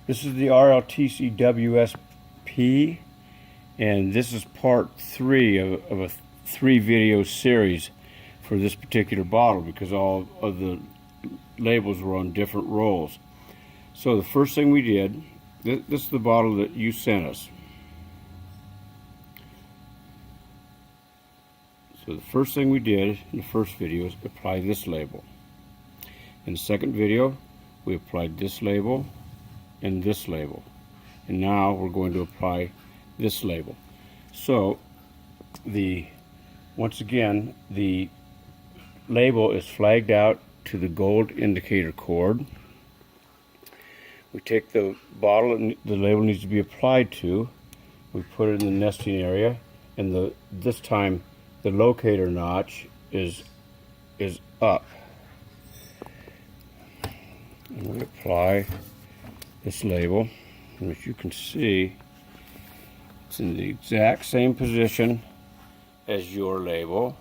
This is the RLTCW-SP, and this is part 3 of a 3-video series for this particular bottle because all of the labels were on different rolls. So the first thing we did, this is the bottle that you sent us. So the first thing we did in the first video is apply this label. In the second video, we applied this label and this label. And now we're going to apply this label. So once again, the label is flagged out to the gold indicator cord. We take the bottle and the label needs to be applied to. We put it in the nesting area, and this time the locator notch is up. And we apply this label, and as you can see, it's in the exact same position as your label.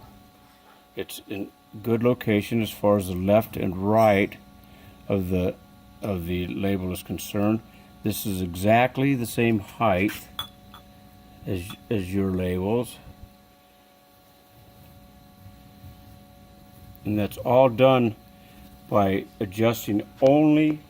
It's in good location as far as the left and right of the label is concerned. This is exactly the same height as your labels, and that's all done by adjusting only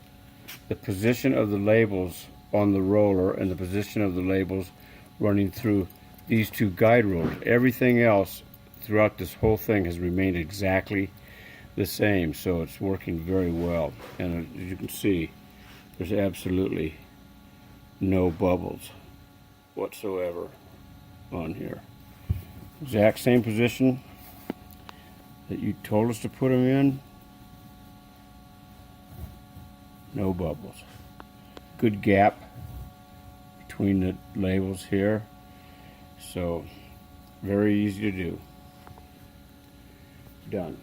the position of the labels on the roller and the position of the labels running through these two guide rollers. Everything else throughout this whole thing has remained exactly the same, so it's working very well. And as you can see, there's absolutely no bubbles whatsoever on here. Exact same position that you told us to put them in. No bubbles. Good gap between the labels here, so very easy to do. Done.